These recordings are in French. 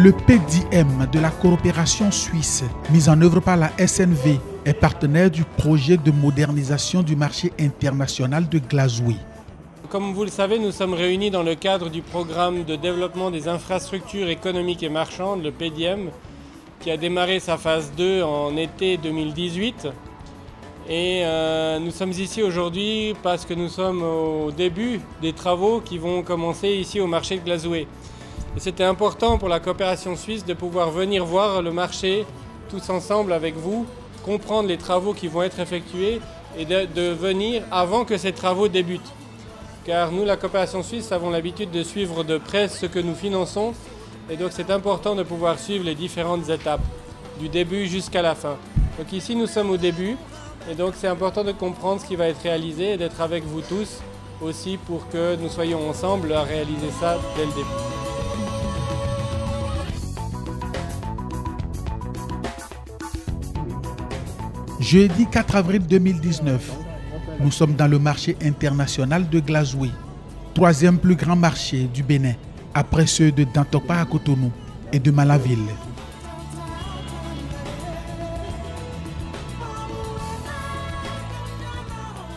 Le PDM de la coopération suisse, mis en œuvre par la SNV, est partenaire du projet de modernisation du marché international de Glazoué. Comme vous le savez, nous sommes réunis dans le cadre du programme de développement des infrastructures économiques et marchandes, le PDM, qui a démarré sa phase 2 en été 2018. Et nous sommes ici aujourd'hui parce que nous sommes au début des travaux qui vont commencer ici au marché de Glazoué. Et c'était important pour la coopération suisse de pouvoir venir voir le marché tous ensemble avec vous, comprendre les travaux qui vont être effectués et de venir avant que ces travaux débutent. Car nous, la coopération suisse, avons l'habitude de suivre de près ce que nous finançons et donc c'est important de pouvoir suivre les différentes étapes, du début jusqu'à la fin. Donc ici, nous sommes au début et donc c'est important de comprendre ce qui va être réalisé et d'être avec vous tous aussi pour que nous soyons ensemble à réaliser ça dès le début. Jeudi 4 avril 2019, nous sommes dans le marché international de Glazoué, troisième plus grand marché du Bénin, après ceux de Dantokpa à Cotonou et de Malanville.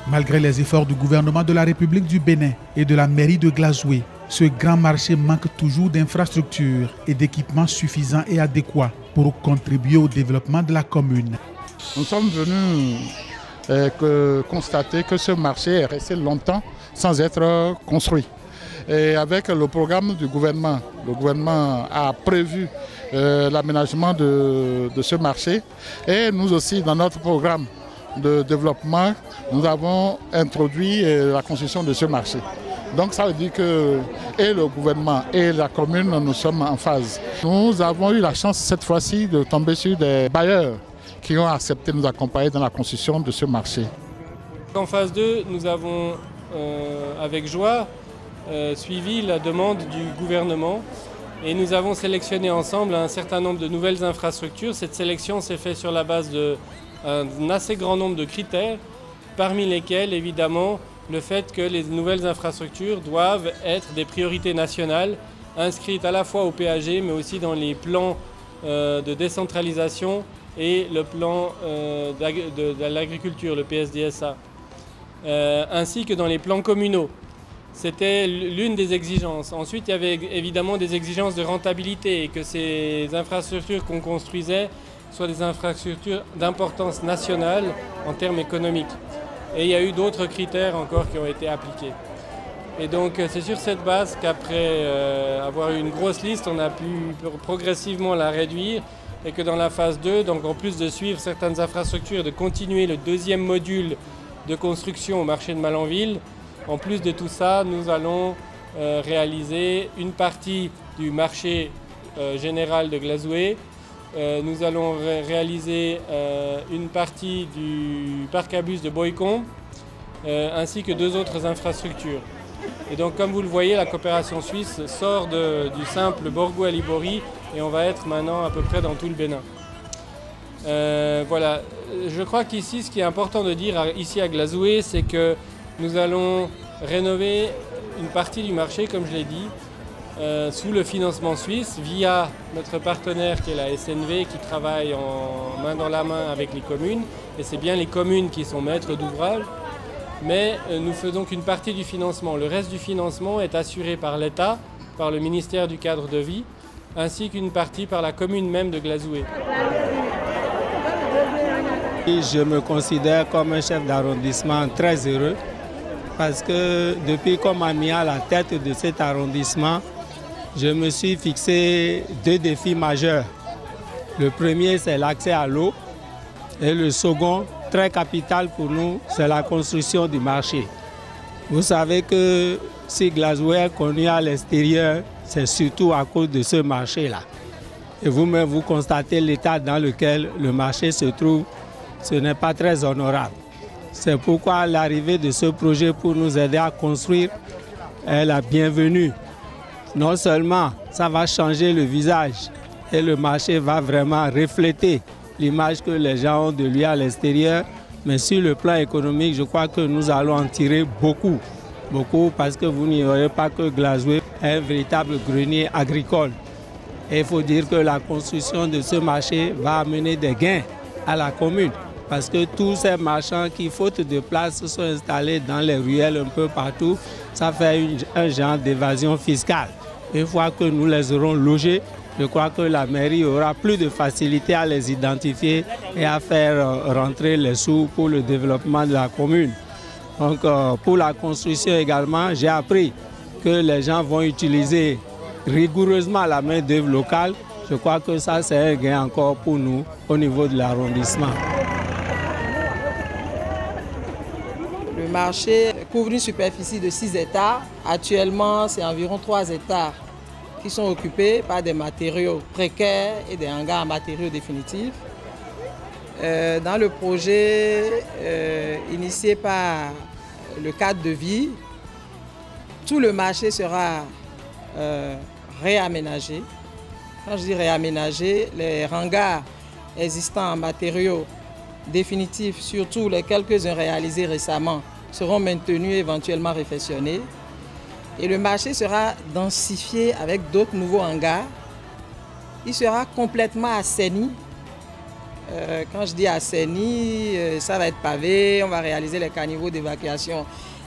Malgré les efforts du gouvernement de la République du Bénin et de la mairie de Glazoué, ce grand marché manque toujours d'infrastructures et d'équipements suffisants et adéquats pour contribuer au développement de la commune. Nous sommes venus constater que ce marché est resté longtemps sans être construit. Et avec le programme du gouvernement, le gouvernement a prévu l'aménagement de ce marché. Et nous aussi, dans notre programme de développement, nous avons introduit la construction de ce marché. Donc ça veut dire que et le gouvernement et la commune, nous sommes en phase. Nous avons eu la chance cette fois-ci de tomber sur des bailleurs qui ont accepté de nous accompagner dans la construction de ce marché. En phase 2, nous avons, avec joie, suivi la demande du gouvernement et nous avons sélectionné ensemble un certain nombre de nouvelles infrastructures. Cette sélection s'est faite sur la base d'un assez grand nombre de critères, parmi lesquels, évidemment, le fait que les nouvelles infrastructures doivent être des priorités nationales, inscrites à la fois au PAG, mais aussi dans les plans de décentralisation et le plan de l'agriculture, le PSDSA, ainsi que dans les plans communaux. C'était l'une des exigences. Ensuite, il y avait évidemment des exigences de rentabilité et que ces infrastructures qu'on construisait soient des infrastructures d'importance nationale en termes économiques. Et il y a eu d'autres critères encore qui ont été appliqués. Et donc c'est sur cette base qu'après avoir eu une grosse liste, on a pu progressivement la réduire et que dans la phase 2, donc en plus de suivre certaines infrastructures, de continuer le deuxième module de construction au marché de Malanville, en plus de tout ça, nous allons réaliser une partie du marché général de Glazoué. Nous allons réaliser une partie du parc à bus de Boycon, ainsi que deux autres infrastructures. Et donc, comme vous le voyez, la coopération suisse sort du simple Borgo à Libori et on va être maintenant à peu près dans tout le Bénin. Voilà. Je crois qu'ici, ce qui est important de dire ici à Glazoué, c'est que nous allons rénover une partie du marché, comme je l'ai dit, sous le financement suisse via notre partenaire qui est la SNV qui travaille en main dans la main avec les communes et c'est bien les communes qui sont maîtres d'ouvrage mais nous faisons qu'une partie du financement. Le reste du financement est assuré par l'État, par le ministère du cadre de vie ainsi qu'une partie par la commune même de Glazoué. Je me considère comme un chef d'arrondissement très heureux parce que depuis qu'on m'a mis à la tête de cet arrondissement, je me suis fixé deux défis majeurs. Le premier, c'est l'accès à l'eau. Et le second, très capital pour nous, c'est la construction du marché. Vous savez que si Glazoué est connu à l'extérieur, c'est surtout à cause de ce marché-là. Et vous-même, vous constatez l'état dans lequel le marché se trouve, ce n'est pas très honorable. C'est pourquoi l'arrivée de ce projet pour nous aider à construire est la bienvenue. Non seulement ça va changer le visage et le marché va vraiment refléter l'image que les gens ont de lui à l'extérieur, mais sur le plan économique, je crois que nous allons en tirer beaucoup. Beaucoup parce que vous n'ignorez pas que Glazoué est un véritable grenier agricole. Et il faut dire que la construction de ce marché va amener des gains à la commune. Parce que tous ces marchands qui, faute de place, se sont installés dans les ruelles un peu partout, ça fait un genre d'évasion fiscale. Une fois que nous les aurons logés, je crois que la mairie aura plus de facilité à les identifier et à faire rentrer les sous pour le développement de la commune. Donc pour la construction également, j'ai appris que les gens vont utiliser rigoureusement la main-d'œuvre locale. Je crois que ça, c'est un gain encore pour nous au niveau de l'arrondissement. Le marché couvre une superficie de 6 hectares. Actuellement, c'est environ 3 hectares qui sont occupés par des matériaux précaires et des hangars en matériaux définitifs. Dans le projet initié par le cadre de vie, tout le marché sera réaménagé. Quand je dis réaménagé, les hangars existants en matériaux définitifs, surtout les quelques-uns réalisés récemment, seront maintenus et éventuellement réfectionnés. Et le marché sera densifié avec d'autres nouveaux hangars. Il sera complètement assaini. Quand je dis assaini, ça va être pavé, on va réaliser les caniveaux d'évacuation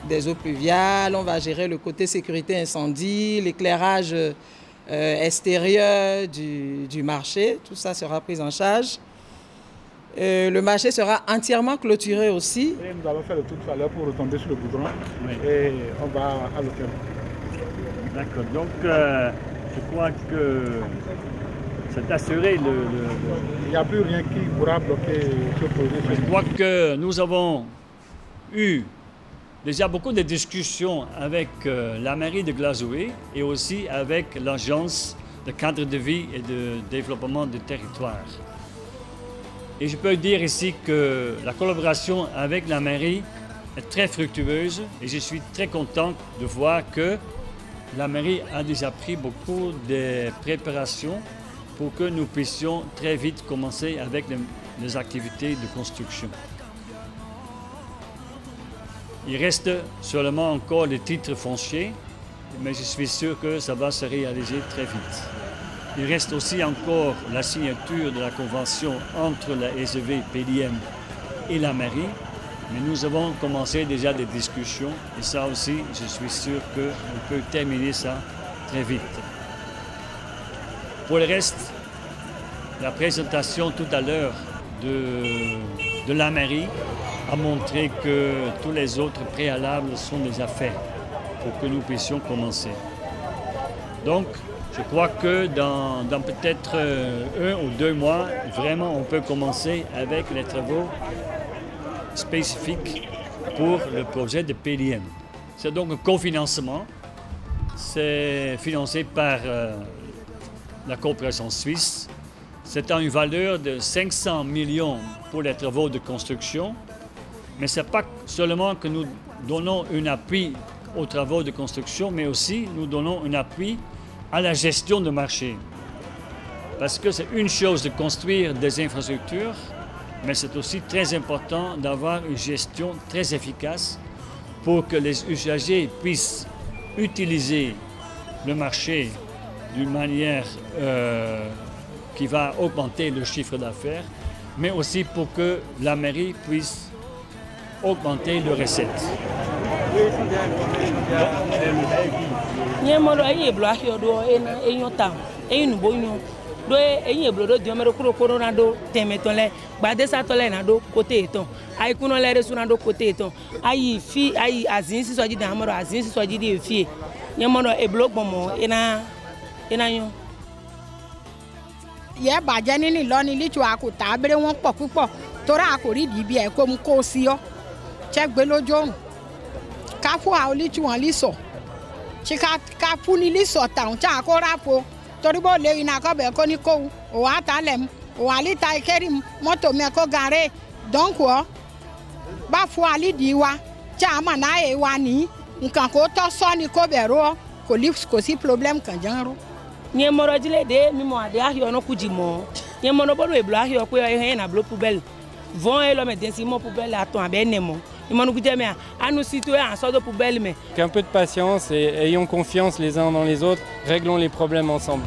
des eaux pluviales, on va gérer le côté sécurité incendie, l'éclairage extérieur du marché, tout ça sera pris en charge. Le marché sera entièrement clôturé aussi. Et nous allons faire le tout à l'heure pour retomber sur le goudron, oui. Et on va à l'hôtel. D'accord, donc je crois que c'est assuré Il n'y a plus rien qui pourra bloquer ce projet. Je crois que nous avons eu déjà beaucoup de discussions avec la mairie de Glazoué et aussi avec l'agence de cadre de vie et de développement du territoire. Et je peux dire ici que la collaboration avec la mairie est très fructueuse et je suis très content de voir que la mairie a déjà pris beaucoup de préparations pour que nous puissions très vite commencer avec les activités de construction. Il reste seulement encore les titres fonciers, mais je suis sûr que ça va se réaliser très vite. Il reste aussi encore la signature de la convention entre la SEV PLIM et la mairie, mais nous avons commencé déjà des discussions et ça aussi, je suis sûr qu'on peut terminer ça très vite. Pour le reste, la présentation tout à l'heure de la mairie a montré que tous les autres préalables sont déjà faits pour que nous puissions commencer. Donc, je crois que dans peut-être 1 ou 2 mois, vraiment, on peut commencer avec les travaux spécifiques pour le projet de PLIM. C'est donc un cofinancement. C'est financé par la coopération suisse. C'est à une valeur de 500 millions pour les travaux de construction. Mais ce n'est pas seulement que nous donnons un appui aux travaux de construction, mais aussi nous donnons un appui à la gestion de marché. Parce que c'est une chose de construire des infrastructures, mais c'est aussi très important d'avoir une gestion très efficace pour que les usagers puissent utiliser le marché d'une manière qui va augmenter le chiffre d'affaires, mais aussi pour que la mairie puisse augmenter les recettes. do enye blodo diomero kuro corona do temeton le gbade satole na do côté eton ai kuno le resuna do côté eton ai fi ai azin si soji da amoro azin si soji di fi nyamoro e blogbo mo ina yo ye baje nini lo ni lichu akuta abere won pọ̀ púpọ̀ tora akori di bi e ko mu ko si o che gbe lojo ka fu a lichu won liso chika ka fu ni liso ta un cha ko rapo torí bó lè iná kọ́ bẹ̀ kó ní kó o wá ta lẹ̀ o wà lítà ìkẹ́rì mọ́tò mi kó gàrẹ́ dọ́nkù bá fún alídìí wa tí a mọ̀ náà yẹ wa ní nǹkan kó tọ́ sọ́ ni kó bẹ̀ rọ́ kò sí problème kan jẹ́ rọ́. ní mọ̀rọ̀ jílẹ̀ dé mímọ̀ àdé àhìọ́ ọ̀nà kùjì mọ́ ní mọ̀rọ̀ bọ́dọ̀ èbúrò àhìọ́ pé ẹ̀hìn náà blo poubelle vont et l'homme est mọ́ poubelle àtọ̀ àbẹ́ nẹ̀ mọ́ Qu'un peu de patience et ayons confiance les uns dans les autres, réglons les problèmes ensemble.